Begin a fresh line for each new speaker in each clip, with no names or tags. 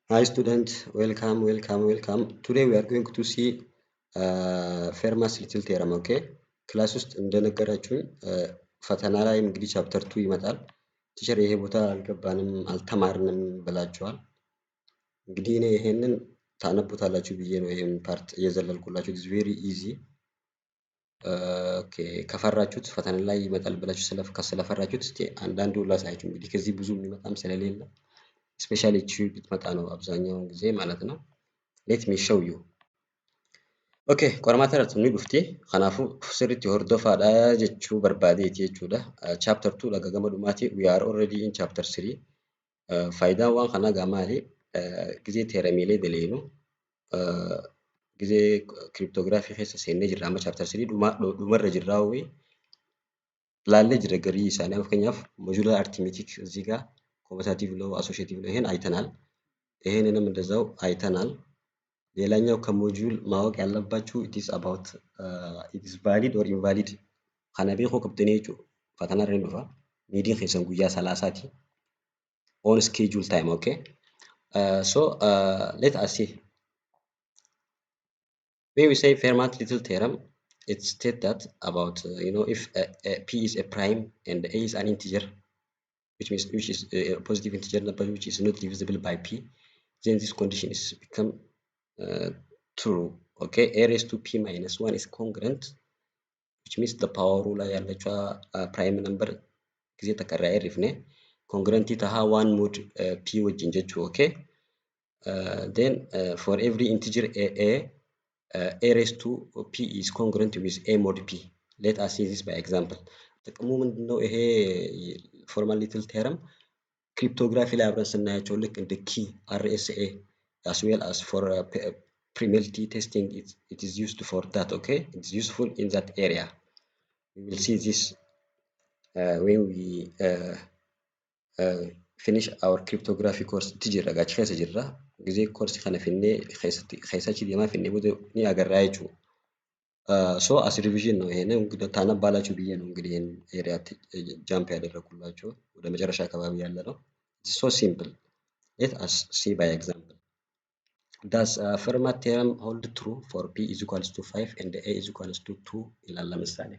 Hi student, welcome. Today we are going to see Fermat's little theorem, okay? ክላስ ውስጥ እንደነገራችሁኝ ፈተና ላይ እንግዲህ ቻፕተር 2 ይመጣል። ቲቸር ይሄ ቦታ አልገባንም አልተማርንም ብላችኋል። እንግዲህ እኔ ይሄንን ታነቡታላችሁ ብዬ ነው ይሄን ፓርት እየዘለልኩላችሁ። ኢትስ ቬሪ ኢዚ። ኦኬ ከፈራችሁት ፈተና ላይ ይመጣል ብላችሁ ስለፈራችሁት እስቲ አንዳንዱ ላሳያችሁ። እንግዲህ ከዚህ ብዙ የሚመጣም ስለሌለ ስፔሻሊ እቺ ብትመጣ ነው አብዛኛውን ጊዜ ማለት ነው። Let me show you. Okay, qormaata irratti ni dhufti. Kanaafuu sirriitti hordofaadha jechuu barbaadeeti jechuudha. Chapter 2 dha gama dhumaati. We are already in chapter 3. Faayidaan waan kanaa gaa maali? Gizee teeramiilee daleenu gizee kiriptoogiraafii keessa seennee jirra amma chapter 3 dhumarra jirraa wayii laallee jira garii isaanii fakkeenyaaf mojular arithmetic እዚህ ጋር ኮምፐታቲቭ ሎው አሶሺዬቲቭ ሎው ይሄን አይተናል። ይሄንንም እንደዛው አይተናል። ሌላኛው ከሞጁል ማወቅ ያለባችሁ it is about it is valid or invalid kana beekuu qabdanii jechuudha. Fatana irra dhufa miidiin keessan guyyaa 30ti on schedule time, okay? Let us see. When we say Fermat little theorem, it states that about if p is a prime and a is an integer, which is a positive integer number which is not divisible by p, then this condition is become true. Okay, a raised to p minus 1 is congruent, which means the power rule ያለችዋ prime number ጊዜ ተቀራይ ሪፍኔ congruent taha 1 mod p wajin jechu. Okay, then for every integer a raised to p is congruent with a mod p. Let us see this by example. ጥቅሙ ምንድነው? ይሄ formal little theorem cryptography ላይ አብረን ስናያቸው ልክ እንደ key RSA as well as for pre-multi testing it is used for that. Okay, it's useful in that area. We will see this when we finish our cryptography course. Tijira gachi keessa jirra ጊዜ ኮርስ kana finne keessachi deemaa finne booda ni agarraa jechuudha. So as revision ነው ይሄን እንግዲህ ታነባላችሁ ብዬ ነው እንግዲህ ይሄን ኤሪያ ጃምፕ ያደረኩላችሁ ወደ መጨረሻ አካባቢ ያለ ነው። It's so simple. Let us see by example. Does Fermat theorem hold true for p is equals to 5 and a is equals to 2 ይላል ለምሳሌ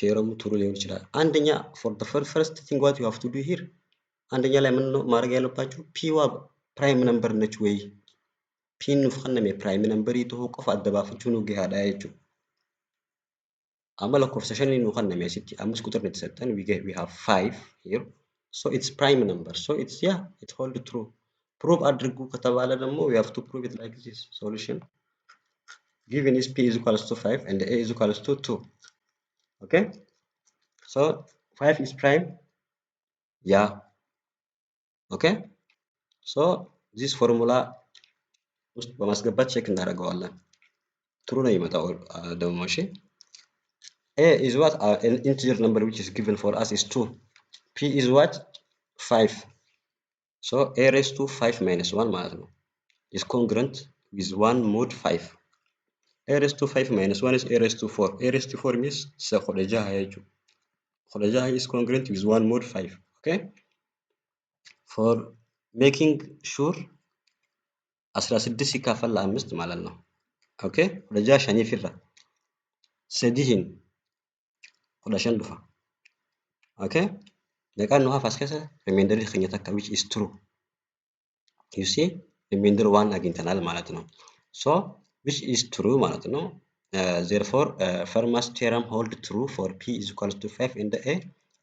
ቴዎረሙ ትሩ ሊሆን ይችላል። አንደኛ for the first thing what you have to do here አንደኛ ላይ ምን ነው ማድረግ ያለባችሁ p ዋ ፕራይም ነምበር ነች ወይ p ንፍኸነም የፕራይም ነምበር ይተው ቆፍ አደባፍቹ ነው ገሃዳ ያቹ አመለ ኮርሴሽን ንፍኸነም የሲቲ 5 ቁጥር ነው የተሰጠን we have 5 here, so it's prime number, so it's it hold true. Prove አድርጉ ከተባለ ደግሞ we have to prove it like this. Solution given is p is equals to 5 and a is equals to 2. Okay, so 5 is prime. Okay, so this formula ውስጥ በማስገባት ቼክ እናደርገዋለን። true ነው ይመጣው ደግሞ እሺ a is what an integer number which is given for us is 2. p is what 5, so a raised to 5 minus 1 ማለት ነው is congruent with 1 mod 5. a raised to 5 minus 1 is a raised to 4. a raised to 4 means khodeja hayachu khodeja is congruent with 1 mod 5. Okay, for making sure 16 ሲካፈል ለ5 ማለት ነው። ኦኬ ወደጃ ሸኒ ፊራ ሰዲህን ወደሸን ዱፋ ኦኬ ለቃን ነው ፋስከሰ ሪማይንደር ይኸኛታ which is true. You see remainder 1 አግኝተናል ማለት ነው። So which is true ማለት ነው። Therefore Fermat's theorem hold true for p is equals to 5 and a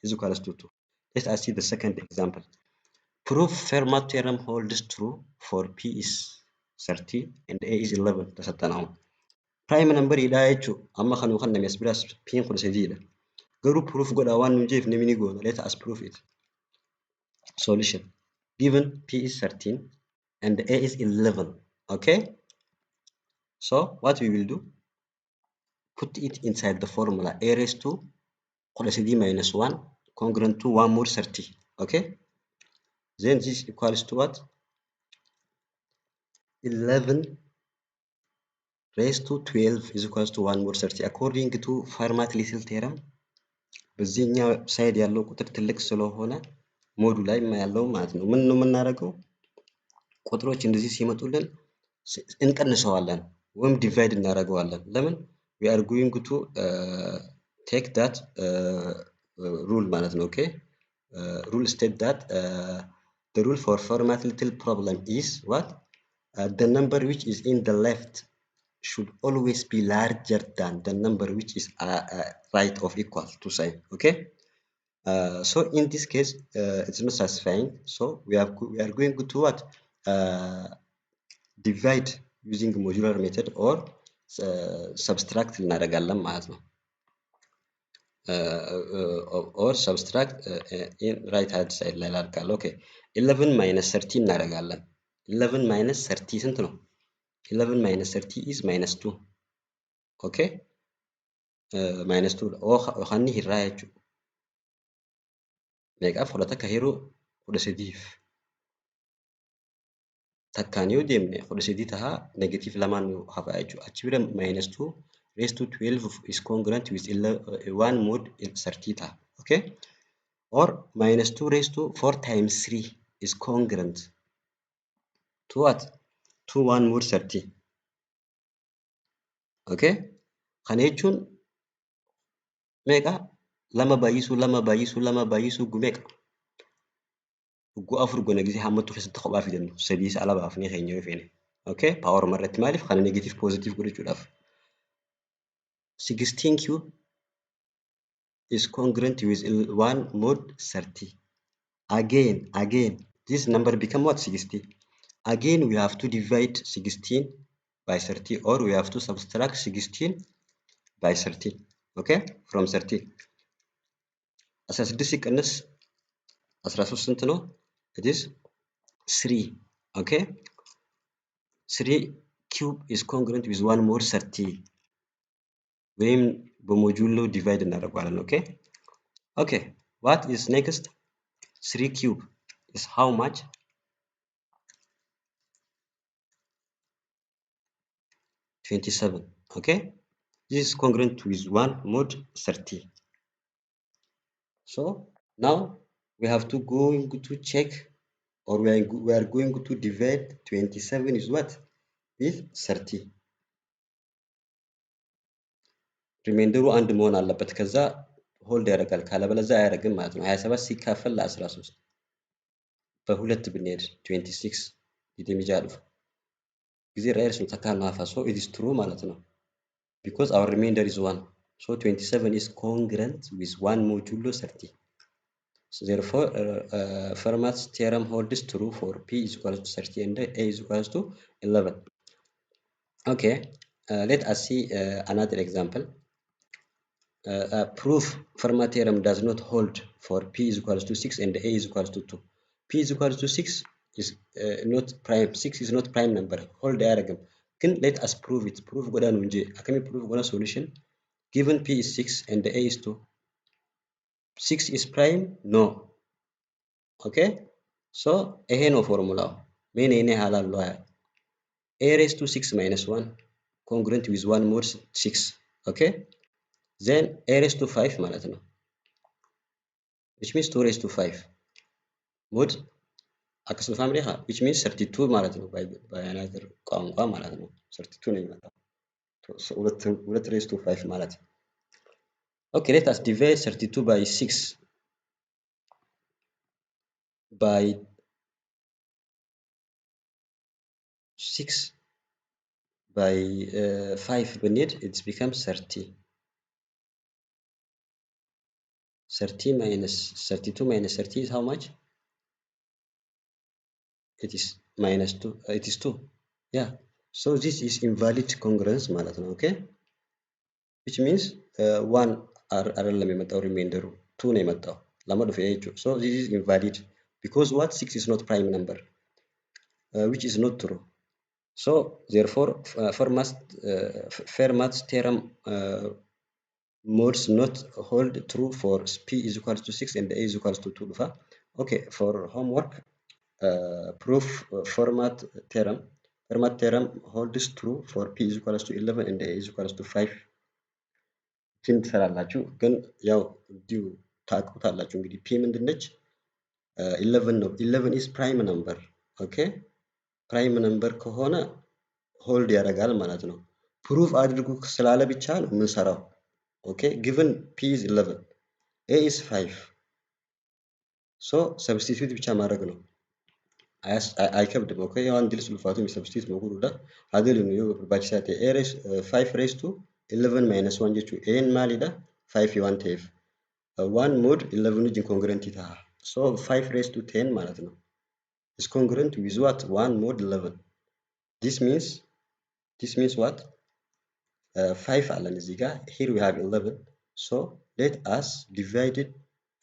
is equals to 2. Let us see the second example. Prove Fermat theorem holds true for p is 30 and a is 11 ተሰጠናው prime number ይዳያችሁ አማ ከኑ ከነም ያስብራስ ፒን ኩል ሰዲዳ ገሩ proof ጎዳ ዋን እንጂ ፍነሚኒ ጎ let us prove it. Solution given p is 13 and a is 11. Okay, so what we will do, put it inside the formula a raised to cd minus 1 congruent to 1 more 30. Okay, then this equals to what 11 raised to 12 is equals to 1 more 30 according to Fermat little theorem. በዚህኛው ሳይድ ያለው ቁጥር ትልቅ ስለሆነ ሞዱ ላይ ያለው ማለት ነው ምን ነው የምናደርገው ቁጥሮች እንደዚህ ሲመጡልን እንቀንሰዋለን ወይም ዲቫይድ እናደርገዋለን። ለምን? we are going to take that rule ማለት ነው። ኦኬ rule state that the rule for format little problem is what the number which is in the left should always be larger than the number which is right of equal to sign. Okay. So in this case, it's not satisfying. So we are going to what divide using modular method or subtract እናደርጋለን ማለት ነው። or subtract in right hand side ላይ ላድርጋለሁ። ኦኬ 11 minus 30 እናደርጋለን። 11 minus 30 ስንት ነው? 11 minus 30 is minus 2. ኦኬ minus 2 ኦኻኒ ሂራያችሁ meeqaaf fudhata ka yeroo 13f takkaan yoo deemne 13 tahaa negative lamaan hafa jechuudha. Achi bira minus 2 raised to 12 is congruent with 1 mod 30 taha. Okay? Or minus 2 raised to 4 times 3 is congruent to what? To 1 mod 30. Okay? Kana jechuun meeqa? Lama baay'isuu meeqa? Gu'a afur gona gisee hammatu keessatti kophaa fidannu sadii isa ala baafnee keenya yoo feene. Okay? Power marratti maaliif? Kana negative positive godhachuudhaaf. 16 cube is congruent with 1 mod 30. Again, this number become what? 60. Again, we have to divide 16 by 30 or we have to subtract 16 by 30. Okay? From 30. As this siqannas 13 ስንት ነው? It is 3. Okay? 3 cube is congruent with 1 more 30. ወይም በሞጁሎ ዲቫይድ እናደርገዋለን። Okay? Okay. What is next? 3 cube is how much? 27. Okay? This is congruent with 1 mod 30. So now we have to check or we are going to divide 27 is what? With 30. ሪሜንደሩ አንድ መሆን አለበት። ከዛ ሆልድ ያደርጋል ካለበለዚያ አያደርግም ማለት ነው። 27 ሲካፈል ለ13 በሁለት ብንሄድ 26 ይደምጃ አልፎ ጊዜ ራይርስ ነው ተካል ማፋ so it is true ማለት ነው because our remainder is 1 so 27 is congruent with 1 modulo 30. So therefore Fermat's theorem holds true for p is equal to 30 and a is equal to 11. Okay, let us see another example. Proof Fermat theorem does not hold for p is equal to 6 and a is equal to 2. P is equal to 6 is not prime. 6 is not prime number. Hold diagram. Can let us prove it. Proof goda nunje. Akami proof goda solution. Given p is 6 and a is 2. 6 is prime? No. Okay? So a no formula. Main ene halal loya. A raised to 6 minus 1 congruent with 1 more 6. Okay? Then a raised to 5 malatno. Which means 2 raised to 5. Mod akasuma family ha which means 32 malatno by another ቋንቋ ማለት ነው 32 ነው የሚመጣው so 2 raised to 5 ማለት okay let us divide 32 by 6 by 6 by 5 ብንሄድ it becomes 30 30 minus 32 minus 30 is how much? It is minus 2. It is 2. Yeah. So this is invalid congruence ማለት ነው okay which means 1 አይደለም የመጣው remainder 2 ነው የመጣው ለማለት ነው so this is invalid because what 6 is not prime number which is not true so therefore Fermat's theorem modes not hold true for p is equal to 6 and a is equal to 2 okay for homework proof Fermat theorem holds true for p is equal to 11 and a is equal to 5 ችን ትሰራላችሁ ግን ያው ዲው ታውቁታላችሁ እንግዲህ p ምንድነች 11 ነው 11 is prime number okay ፕራይም ነምበር ከሆነ ሆልድ ያደርጋል ማለት ነው። ፕሩፍ አድርጉ ስላለ ብቻ ነው የምንሰራው። ኦኬ ጊቨን ፒ ኢዝ 11 ኤ ኢዝ 5 ሶ ሰብስቲቱት ብቻ ማድረግ ነው። አይከብድም። ኦኬ ያው አንድ ልስልፋቱ ሰብስቲቱት ነው ጉሩዳ አገል ነው ዩ ባችሳቴ ኤ ሬስ 5 ሬስ ቱ 11 ማይነስ 1 ጀቹ ኤን ማሊዳ 5 ዩ ዋንት ቴፍ 1 ሞድ 11 ጅን ኮንግረንት ይታ ሶ 5 ሬስ ቱ 10 ማለት ነው is congruent with what 1 mod 11 this means what 5 አለን እዚህ ጋር here we have 11 so let us divide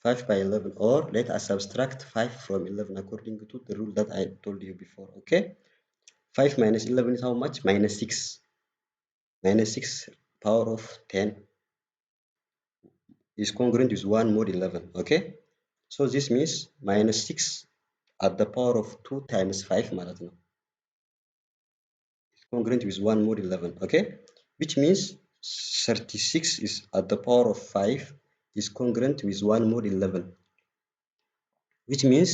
5 by 11 or let us subtract 5 from 11 according to the rule that I told you before. Okay, 5 minus 11 is how much? Minus 6. Minus 6 power of 10 is congruent with 1 mod 11. Okay, so this means minus 6 at the power of 2 times 5 ማለት ነው congruent with 1 mod 11. Okay, which means 36 is at the power of 5 is congruent with 1 mod 11, which means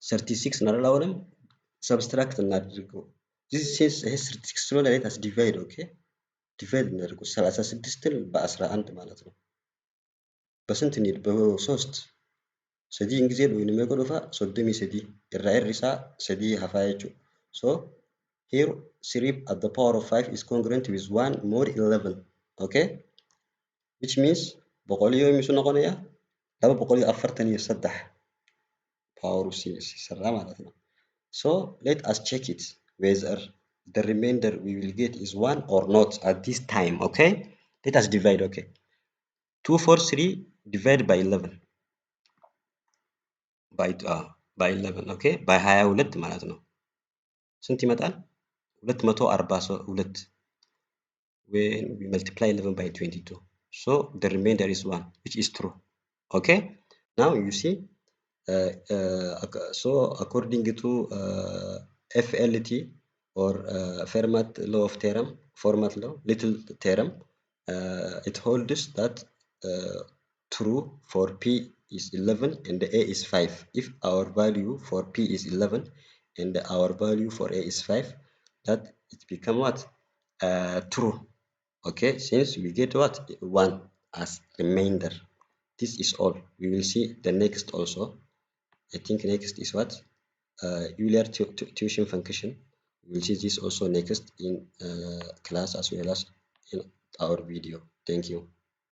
36 እናደርጋለን subtract እናድርገው this says 36 ስለሆነ let us divide. Okay, divide እናድርገው 36ን በ11 ማለት ነው በስንት እንሂድ በ3 ሰዲ እንግዜ ወይንም የቆዶፋ ሶዶሚ ሰዲ ኢራኢሪሳ ሰዲ ሀፋያቹ so here 3 at the power of 5 is congruent with 1 mod 11. Okay, which means بقوليو يمشي نقوليا لو بقولي أفرتني يصدح power of سرّا معناتنا. So let us check it whether the remainder we will get is 1 or not at this time. Okay, let us divide. Okay, 2 4 3 divide by 11 by 11. Okay, by 22 ማለት ነው ስንት ይመጣል 242 when we multiply 11 by 22. So the remainder is 1, which is true. Okay, now you see, so according to FLT or Fermat law of theorem, Fermat law, little theorem, it holds that true for P is 11 and A is 5. If our value for P is 11 and our value for A is 5, that it become what? True. Okay, since we get what? 1 as remainder. This is all. We will see the next also. I think next is what? Euler tuition function. We will see this also next in class as well as in our video. Thank you.